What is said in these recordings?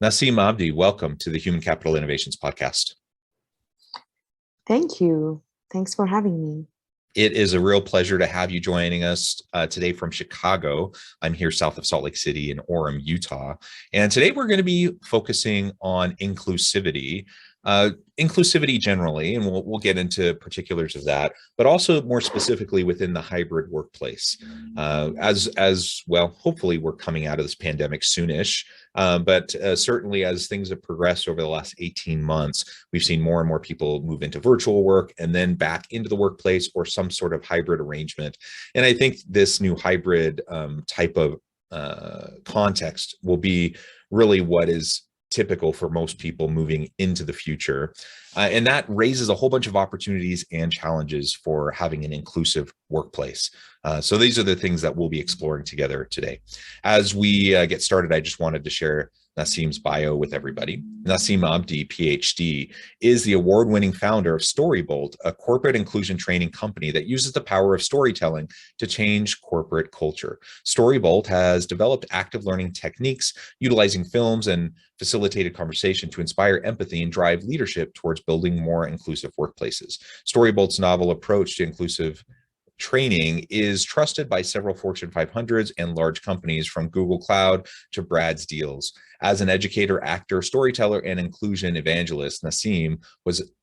Nassim, Abdi, welcome to the Human Capital Innovations Podcast. Thank you. Thanks for having me. It is a real pleasure to have you joining us today from Chicago. I'm here south of Salt Lake City in Orem, Utah. And today we're going to be focusing on inclusivity. Inclusivity generally, and we'll get into particulars of that, but also more specifically within the hybrid workplace. As well, hopefully we're coming out of this pandemic soonish, but certainly as things have progressed over the last 18 months, we've seen more and more people move into virtual work and then back into the workplace or some sort of hybrid arrangement. And I think this new hybrid type of context will be really what is typical for most people moving into the future. And that raises a whole bunch of opportunities and challenges for having an inclusive workplace. So these are the things that we'll be exploring together today. As we get started, I just wanted to share Nassim's bio with everybody. Nassim Abdi, PhD, is the award-winning founder of Storyboard, a corporate inclusion training company that uses the power of storytelling to change corporate culture. Storyboard has developed active learning techniques utilizing films and facilitated conversation to inspire empathy and drive leadership towards building more inclusive workplaces. Storyboard's novel approach to inclusive training is trusted by several Fortune 500s and large companies, from Google Cloud to Brad's Deals. As an educator, actor, storyteller, and inclusion evangelist, Nassim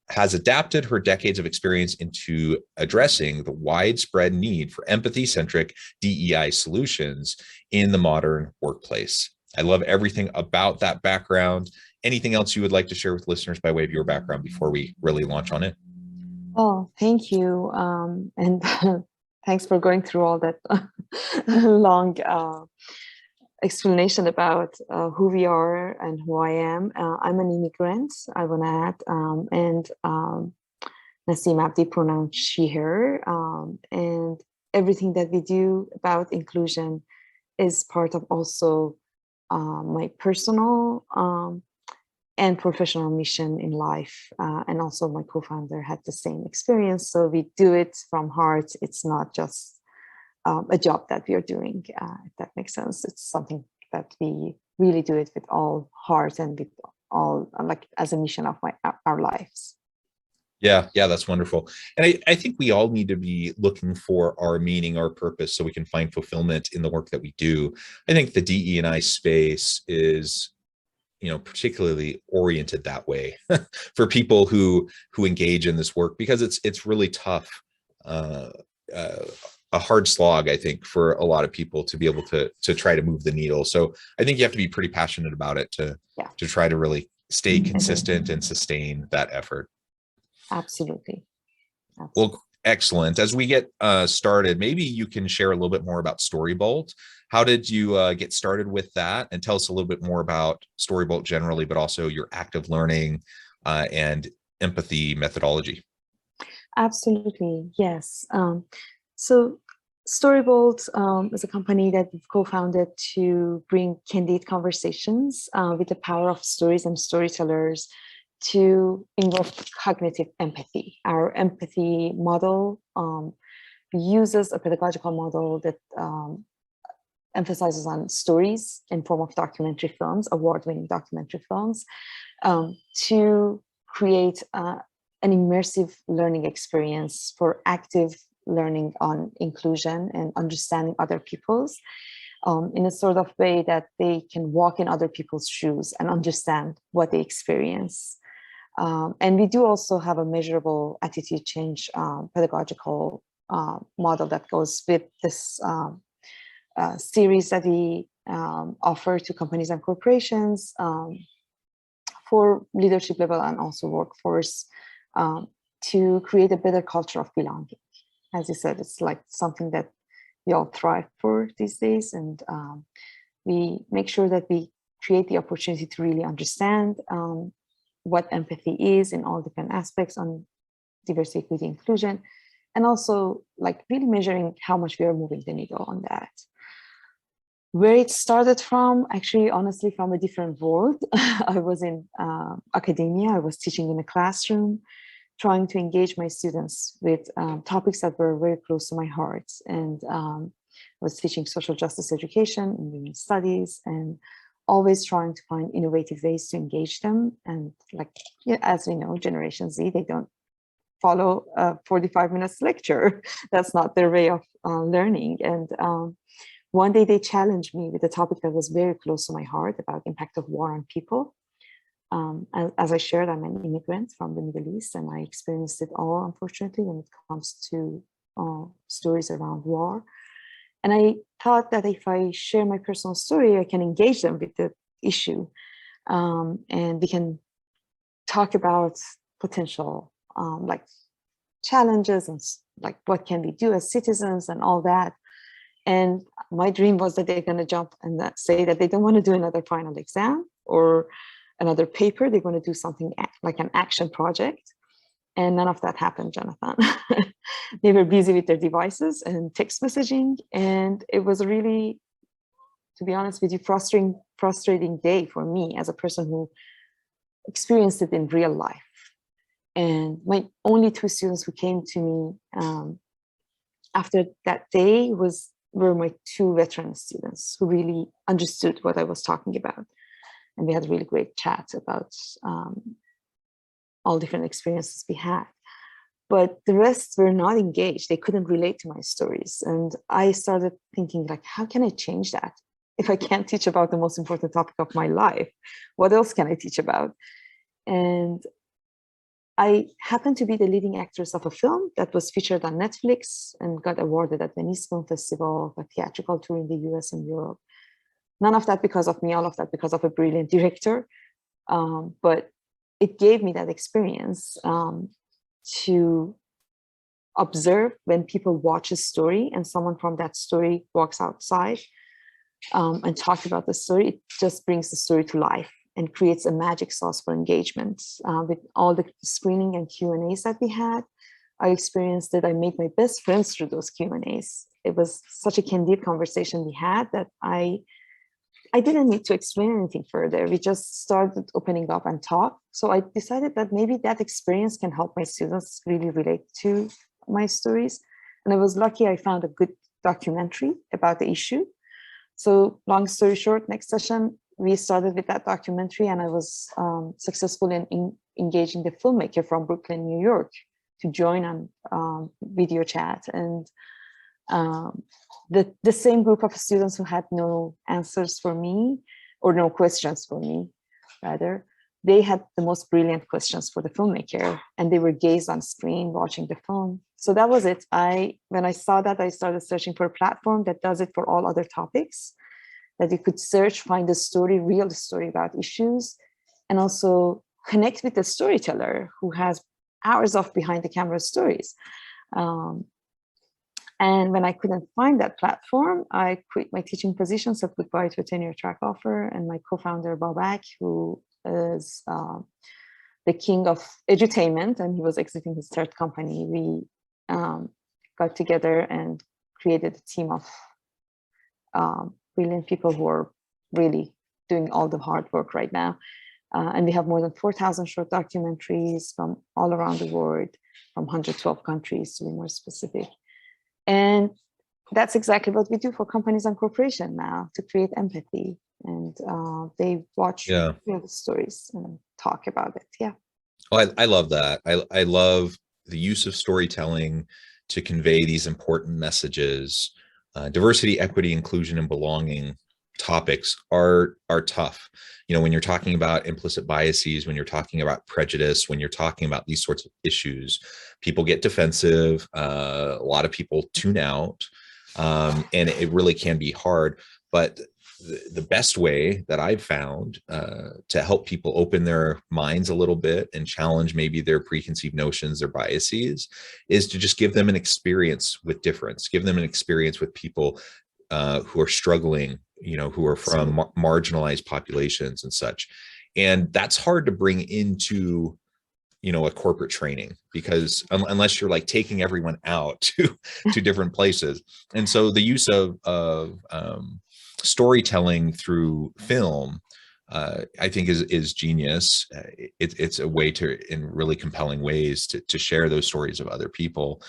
has adapted her decades of experience into addressing the widespread need for empathy-centric DEI solutions in the modern workplace. I love everything about that background. Anything else you would like to share with listeners by way of your background before we really launch on it? Oh, thank you. And thanks for going through all that long explanation about who we are and who I am. I'm an immigrant, I want to add, and Nassim Abdi, pronounced she, her. And everything that we do about inclusion is part of also my personal and professional mission in life. And also my co-founder had the same experience. So we do it from heart. It's not just a job that we are doing, if that makes sense. It's something that we really do it with all heart and with all, like, as a mission of our lives. Yeah, that's wonderful. And I think we all need to be looking for our meaning, our purpose, so we can find fulfillment in the work that we do. I think the DE&I space is, particularly oriented that way for people who engage in this work, because it's really tough, a hard slog, I think, for a lot of people to be able to try to move the needle. So I think you have to be pretty passionate about it to try to really stay consistent and sustain that effort. Absolutely. Well, excellent. As we get started, maybe you can share a little bit more about Storyboard. How did you get started with that? And tell us a little bit more about Storyboard generally, but also your active learning and empathy methodology. Absolutely, yes. So Storyboard is a company that we've co-founded to bring candid conversations with the power of stories and storytellers to involve cognitive empathy. Our empathy model uses a pedagogical model that emphasizes on stories in form of documentary films, award-winning documentary films, to create an immersive learning experience for active learning on inclusion and understanding other people's, in a sort of way that they can walk in other people's shoes and understand what they experience. And we do also have a measurable attitude change pedagogical model that goes with this series that we offer to companies and corporations for leadership level and also workforce to create a better culture of belonging. As you said, it's like something that we all thrive for these days, and we make sure that we create the opportunity to really understand what empathy is in all different aspects on diversity, equity, inclusion, and also like really measuring how much we are moving the needle on that. Where it started from, actually, honestly, from a different world. I was in academia. I was teaching in a classroom, trying to engage my students with topics that were very close to my heart. And I was teaching social justice education and women's studies, and always trying to find innovative ways to engage them. And like, yeah, as we know, Generation Z, they don't follow a 45 minutes lecture. That's not their way of learning. And one day they challenged me with a topic that was very close to my heart about impact of war on people. As I shared, I'm an immigrant from the Middle East, and I experienced it all, unfortunately, when it comes to stories around war. And I thought that if I share my personal story, I can engage them with the issue, and we can talk about potential like challenges and like what can we do as citizens and all that. And my dream was that they're going to jump and say that they don't want to do another final exam or another paper. They're going to do something like an action project. And none of that happened, Jonathan. They were busy with their devices and text messaging. And it was really, to be honest with you, frustrating day for me as a person who experienced it in real life. And my only two students who came to me after that day were my two veteran students who really understood what I was talking about. And we had a really great chat about all different experiences we had. But the rest were not engaged. They couldn't relate to my stories. And I started thinking, like, how can I change that? If I can't teach about the most important topic of my life, what else can I teach about? And I happened to be the leading actress of a film that was featured on Netflix and got awarded at Venice Film Festival, a theatrical tour in the US and Europe. None of that because of me, all of that because of a brilliant director. But it gave me that experience to observe when people watch a story and someone from that story walks outside and talk about the story. It just brings the story to life and creates a magic sauce for engagement. With all the screening and Q&As that we had, I experienced that I made my best friends through those Q&As. It was such a candid conversation we had that I didn't need to explain anything further. We just started opening up and talk. So I decided that maybe that experience can help my students really relate to my stories. And I was lucky I found a good documentary about the issue. So long story short, next session, we started with that documentary, and I was successful in engaging the filmmaker from Brooklyn, New York, to join on video chat. And the same group of students who had no answers for me, or no questions for me, rather, they had the most brilliant questions for the filmmaker, and they were gazed on screen watching the film. So that was it. When I saw that, I started searching for a platform that does it for all other topics, that you could search, find a story, real story about issues, and also connect with the storyteller who has hours of behind the camera stories. And when I couldn't find that platform, I quit my teaching position, said goodbye to a tenure track offer, and my co-founder, Babak, who is the king of edutainment, and he was exiting his third company, we got together and created a team of brilliant people who are really doing all the hard work right now. And we have more than 4,000 short documentaries from all around the world, from 112 countries to be more specific. And that's exactly what we do for companies and corporations now, to create empathy. And they watch the stories and talk about it. Yeah. Well, I love that. I love the use of storytelling to convey these important messages. Diversity, equity, inclusion, and belonging topics are tough. You know, when you're talking about implicit biases, when you're talking about prejudice, when you're talking about these sorts of issues, people get defensive. A lot of people tune out, and it really can be hard. But the best way that I've found to help people open their minds a little bit and challenge maybe their preconceived notions, their biases, is to just give them an experience with difference, give them an experience with people who are struggling, you know, who are from marginalized populations and such. And that's hard to bring into, you know, a corporate training, because unless you're like taking everyone out to different places. And so the use of storytelling through film, I think is genius. It's a way to, in really compelling ways, to share those stories of other people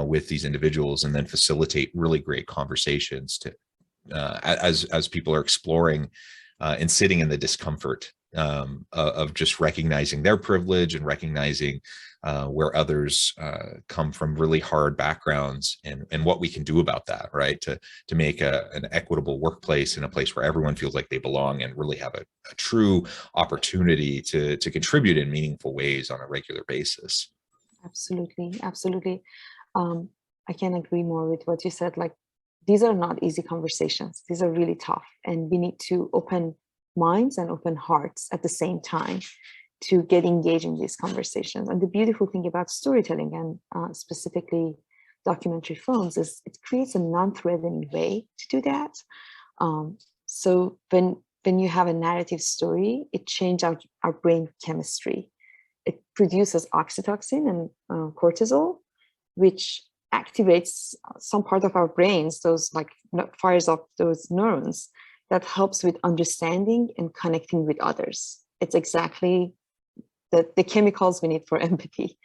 with these individuals, and then facilitate really great conversations to as people are exploring and sitting in the discomfort of just recognizing their privilege and recognizing where others come from really hard backgrounds, and what we can do about that, right? To make an equitable workplace and a place where everyone feels like they belong and really have a true opportunity to contribute in meaningful ways on a regular basis. Absolutely, absolutely. I can agree more with what you said. Like, these are not easy conversations. These are really tough, and we need to open minds and open hearts at the same time to get engaged in these conversations. And the beautiful thing about storytelling, and specifically documentary films, is it creates a non-threatening way to do that. So when you have a narrative story, it changes our brain chemistry. It produces oxytocin and cortisol, which activates some part of our brains, those like fires up those neurons that helps with understanding and connecting with others. It's exactly the chemicals we need for empathy,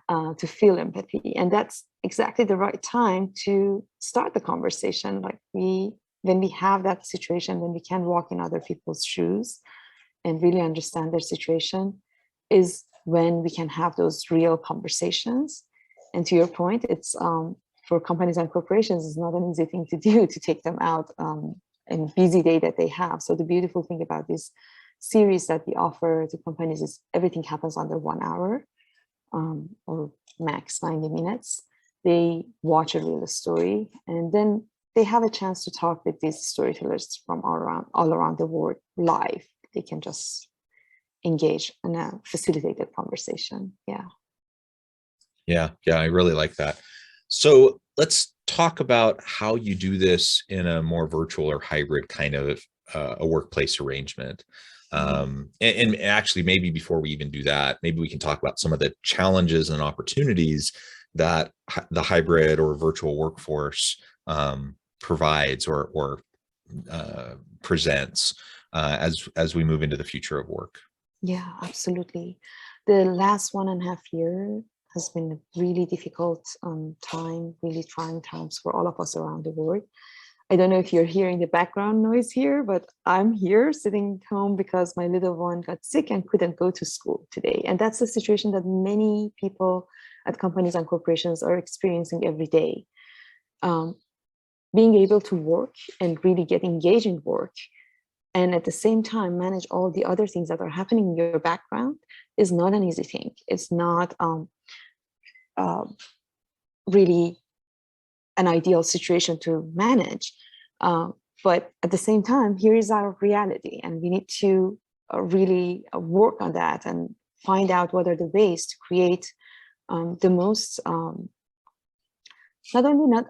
to feel empathy. And that's exactly the right time to start the conversation. Like when we have that situation, when we can walk in other people's shoes and really understand their situation, is when we can have those real conversations. And to your point, it's for companies and corporations, it's not an easy thing to do, to take them out in busy day that they have. So the beautiful thing about this series that we offer to companies is everything happens under 1 hour, or max 90 minutes. They watch a real story, and then they have a chance to talk with these storytellers from all around the world live. They can just engage in a facilitated conversation. Yeah, I really like that. So let's talk about how you do this in a more virtual or hybrid kind of a workplace arrangement. And actually, maybe before we even do that, maybe we can talk about some of the challenges and opportunities that the hybrid or virtual workforce provides or presents as we move into the future of work. Yeah, absolutely. The last 1.5 years has been a really difficult time, really trying times for all of us around the world. I don't know if you're hearing the background noise here, but I'm here sitting home because my little one got sick and couldn't go to school today. And that's the situation that many people at companies and corporations are experiencing every day. Being able to work and really get engaged in work, and at the same time manage all the other things that are happening in your background, is not an easy thing. It's not really an ideal situation to manage. But at the same time, here is our reality, and we need to really work on that and find out what are the ways to create the most, not only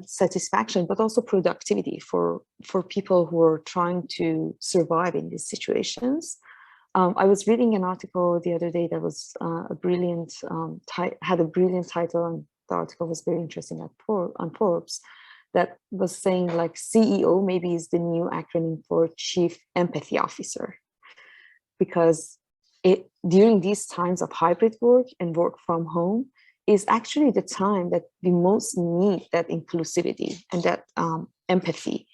satisfaction, but also productivity for people who are trying to survive in these situations. I was reading an article the other day that was a brilliant, had a brilliant title, and the article was very interesting on Forbes, that was saying like CEO maybe is the new acronym for Chief Empathy Officer, because during these times of hybrid work and work from home is actually the time that we most need that inclusivity and that empathy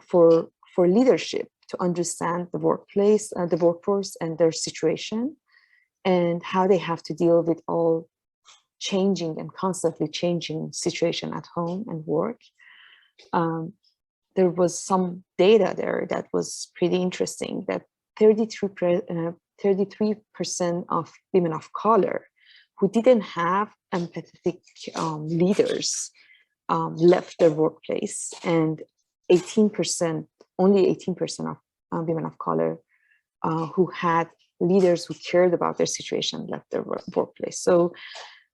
for leadership to understand the workplace, the workforce and their situation, and how they have to deal with all changing and constantly changing situation at home and work. There was some data there that was pretty interesting, that 33% of women of color who didn't have empathetic leaders left their workplace, and 18%, only 18% of women of color who had leaders who cared about their situation left their workplace. So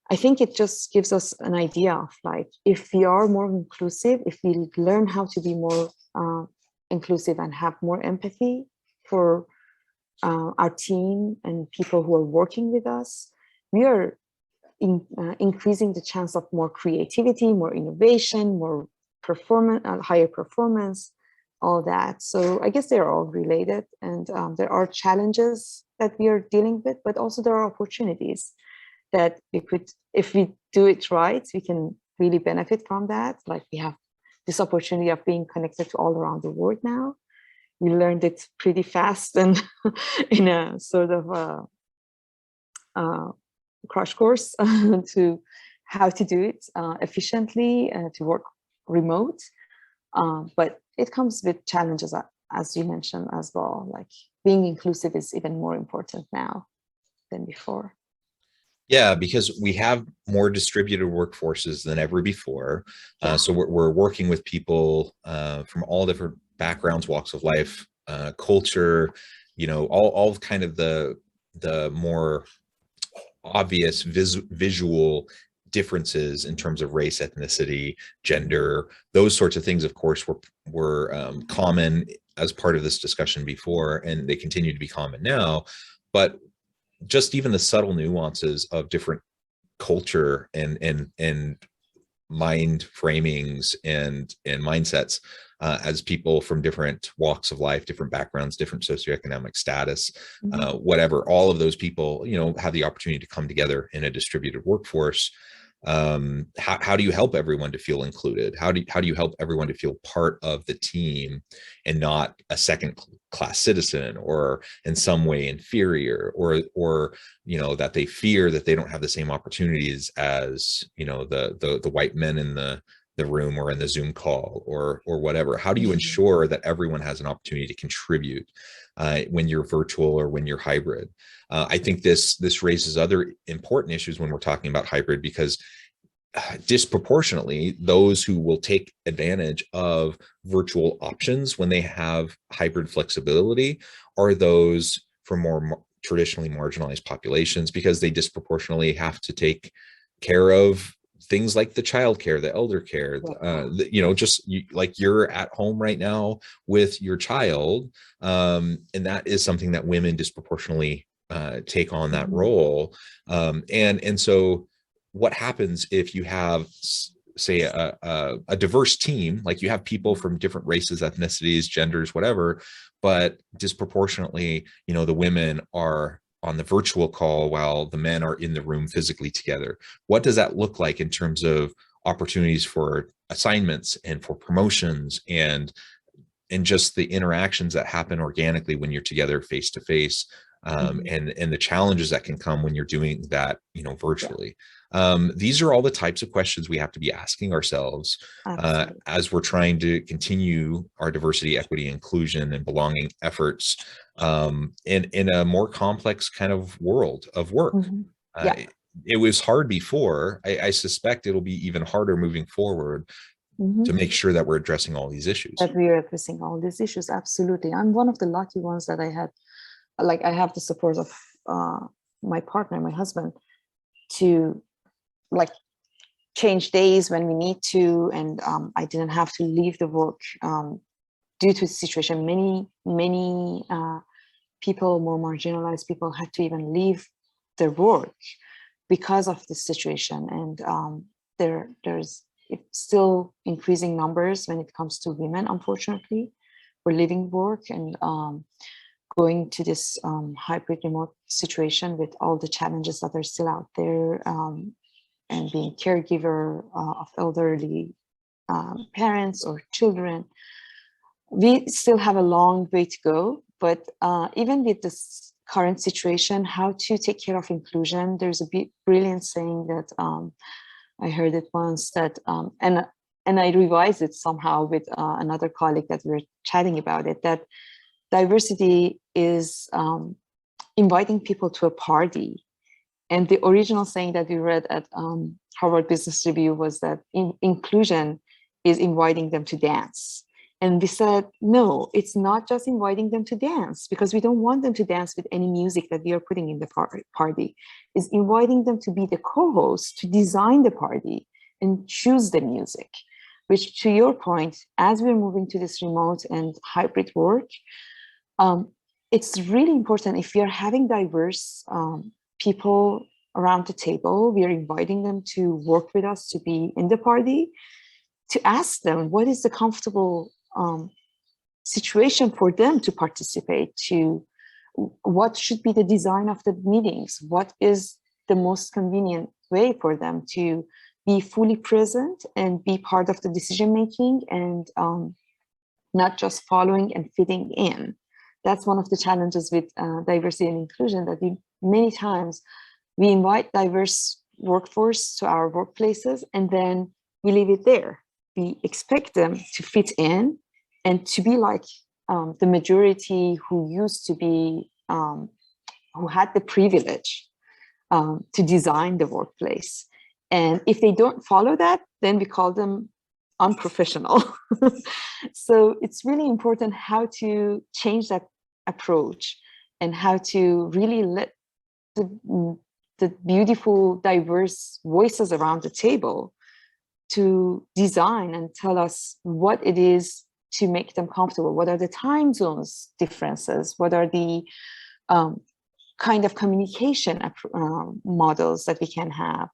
I think it just gives us an idea of like, if we are more inclusive, if we learn how to be more inclusive and have more empathy for our team and people who are working with us, we are increasing the chance of more creativity, more innovation, more performance, higher performance, all that. So I guess they're all related, and there are challenges that we are dealing with, but also there are opportunities that we could, if we do it right, we can really benefit from that. Like we have this opportunity of being connected to all around the world now, we learned it pretty fast and in a sort of crash course to how to do it efficiently, to work remote. But it comes with challenges, as you mentioned as well. Like being inclusive is even more important now than before. Yeah, because we have more distributed workforces than ever before. Yeah. So we're working with people from all different backgrounds, walks of life, culture, you know, all kind of the more obvious visual differences in terms of race, ethnicity, gender, those sorts of things, of course, were common as part of this discussion before, and they continue to be common now. But just even the subtle nuances of different culture and mind framings and mindsets as people from different walks of life, different backgrounds, different socioeconomic status, whatever, all of those people, you know, have the opportunity to come together in a distributed workforce. How do you help everyone to feel included? How do you help everyone to feel part of the team and not a second class citizen or in some way inferior, or you know, that they fear that they don't have the same opportunities as, you know, the white men in the room or in the Zoom call or whatever? How do you ensure that everyone has an opportunity to contribute when you're virtual or when you're hybrid? I think this raises other important issues when we're talking about hybrid, because disproportionately, those who will take advantage of virtual options when they have hybrid flexibility are those from more traditionally marginalized populations, because they disproportionately have to take care of things like the child care, the elder care, you know, just like you're at home right now with your child. And that is something that women disproportionately take on that role. And so what happens if you have, say, a diverse team, like you have people from different races, ethnicities, genders, whatever, but disproportionately, you know, the women are on the virtual call while the men are in the room physically together? What does that look like in terms of opportunities for assignments and for promotions and just the interactions that happen organically when you're together face to face, and the challenges that can come when you're doing that, you know, virtually? These are all the types of questions we have to be asking ourselves as we're trying to continue our diversity, equity, inclusion, and belonging efforts in a more complex kind of world of work. It was hard before. I suspect it'll be even harder moving forward to make sure that we're addressing all these issues. That we are addressing all these issues, absolutely. I'm one of the lucky ones that I had, like, I have the support of my partner, my husband, to like change days when we need to, and I didn't have to leave the work due to the situation. Many people, more marginalized people, had to even leave their work because of this situation, and there's still increasing numbers when it comes to women, unfortunately, for leaving work and going to this hybrid remote situation with all the challenges that are still out there, and being caregiver of elderly parents or children. We still have a long way to go, but even with this current situation, how to take care of inclusion, there's a brilliant saying that I heard it once, that and I revised it somehow with another colleague that we were chatting about it, that diversity is inviting people to a party. And the original saying that we read at Harvard Business Review was that inclusion is inviting them to dance. And we said, no, it's not just inviting them to dance, because we don't want them to dance with any music that we are putting in the party. It's inviting them to be the co-host, to design the party and choose the music, which, to your point, as we're moving to this remote and hybrid work, it's really important. If we are having diverse people around the table, we are inviting them to work with us, to be in the party, to ask them what is the comfortable situation for them to participate, to what should be the design of the meetings, what is the most convenient way for them to be fully present and be part of the decision making, and not just following and fitting in. That's one of the challenges with diversity and inclusion, that many times we invite diverse workforce to our workplaces and then we leave it there. We expect them to fit in and to be like the majority who used to be, who had the privilege to design the workplace. And if they don't follow that, then we call them unprofessional. So it's really important how to change that approach and how to really let the beautiful, diverse voices around the table to design and tell us what it is to make them comfortable. What are the time zones differences? What are the kind of communication models that we can have?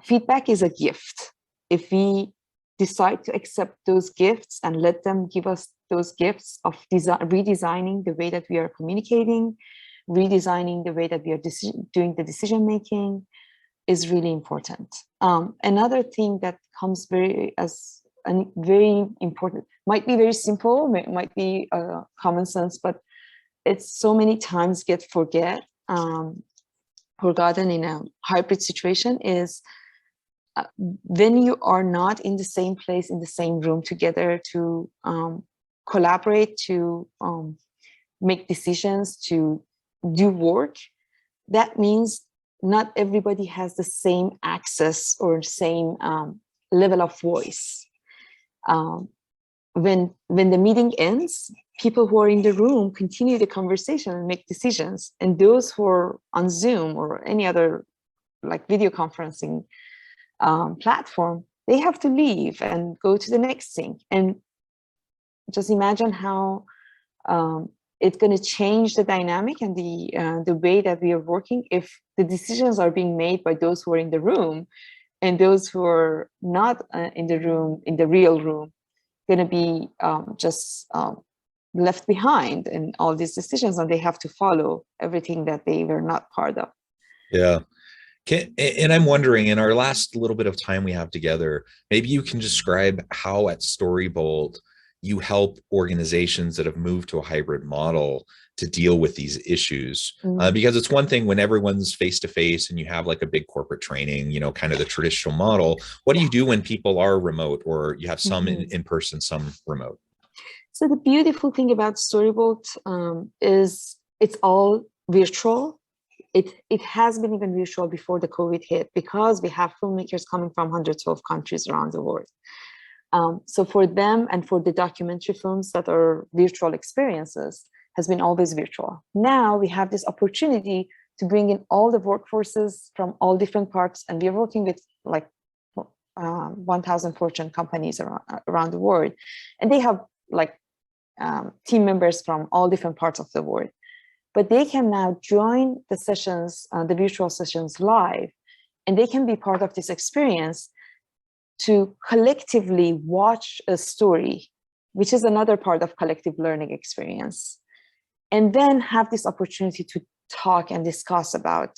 Feedback is a gift. If we decide to accept those gifts and let them give us those gifts of redesigning the way that we are communicating, redesigning the way that we are doing the decision making, is really important. Another thing that comes very important, might be very simple, might be common sense, but it's so many times forgotten in a hybrid situation, is when you are not in the same place, in the same room together to collaborate, to make decisions, to do work, that means not everybody has the same access or same level of voice. When the meeting ends, people who are in the room continue the conversation and make decisions, and those who are on Zoom or any other like video conferencing platform, they have to leave and go to the next thing. And just imagine how it's going to change the dynamic and the way that we are working if the decisions are being made by those who are in the room, and those who are not in the room, in the real room, going to be just left behind in all these decisions, and they have to follow everything that they were not part of. Yeah. And I'm wondering, in our last little bit of time we have together, maybe you can describe how at Storyboard you help organizations that have moved to a hybrid model to deal with these issues. Because it's one thing when everyone's face to face and you have like a big corporate training, you know, kind of the traditional model. What do you do when people are remote, or you have some in person, some remote? So the beautiful thing about Storyboard is it's all virtual. It has been even virtual before the COVID hit, because we have filmmakers coming from 112 countries around the world. So for them and for the documentary films that are virtual experiences, has been always virtual. Now we have this opportunity to bring in all the workforces from all different parts, and we are working with like 1,000 Fortune companies around the world, and they have like team members from all different parts of the world. But they can now join the sessions, the virtual sessions live, and they can be part of this experience to collectively watch a story, which is another part of collective learning experience, and then have this opportunity to talk and discuss about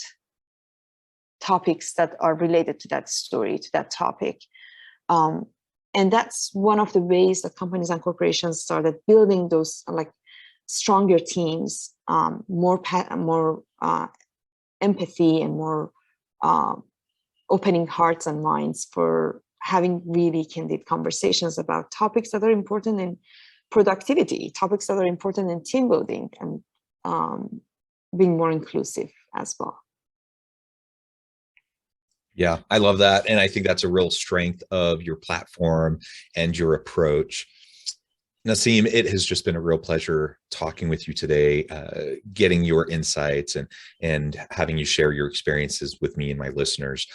topics that are related to that story, to that topic. And that's one of the ways that companies and corporations started building those like stronger teams, more empathy, and more opening hearts and minds for having really candid conversations about topics that are important in productivity, topics that are important in team building, and being more inclusive as well. Yeah, I love that. And I think that's a real strength of your platform and your approach. Nassim, it has just been a real pleasure talking with you today, getting your insights and having you share your experiences with me and my listeners.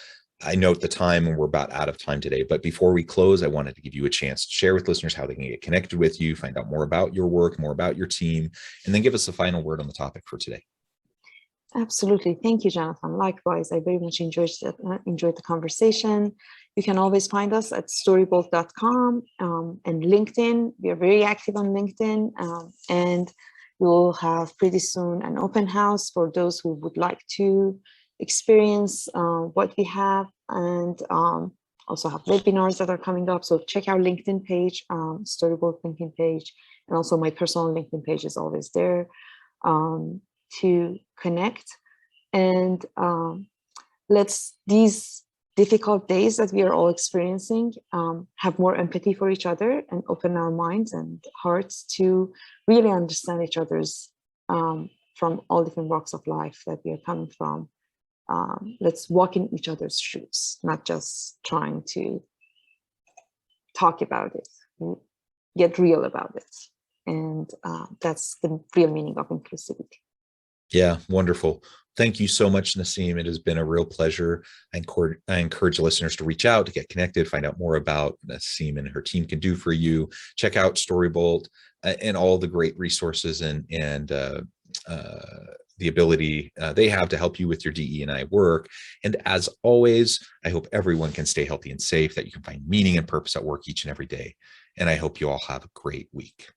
I note the time and we're about out of time today, but before we close, I wanted to give you a chance to share with listeners how they can get connected with you, find out more about your work, more about your team, and then give us a final word on the topic for today. Absolutely. Thank you, Jonathan. Likewise, I very much enjoyed the conversation. You can always find us at storyboard.com and LinkedIn. We are very active on LinkedIn, and we will have pretty soon an open house for those who would like to experience what we have, and also have webinars that are coming up. So check our LinkedIn page, Storyboard LinkedIn page, and also my personal LinkedIn page is always there to connect. And let's, these difficult days that we are all experiencing, have more empathy for each other and open our minds and hearts to really understand each other's from all different walks of life that we are coming from. Let's walk in each other's shoes, not just trying to talk about it, get real about it. And that's the real meaning of inclusivity. Yeah, wonderful. Thank you so much, Nassim. It has been a real pleasure. I encourage listeners to reach out, to get connected, find out more about Nassim and her team can do for you. Check out Storyboard and all the great resources and the ability they have to help you with your DE&I work. And as always, I hope everyone can stay healthy and safe, that you can find meaning and purpose at work each and every day. And I hope you all have a great week.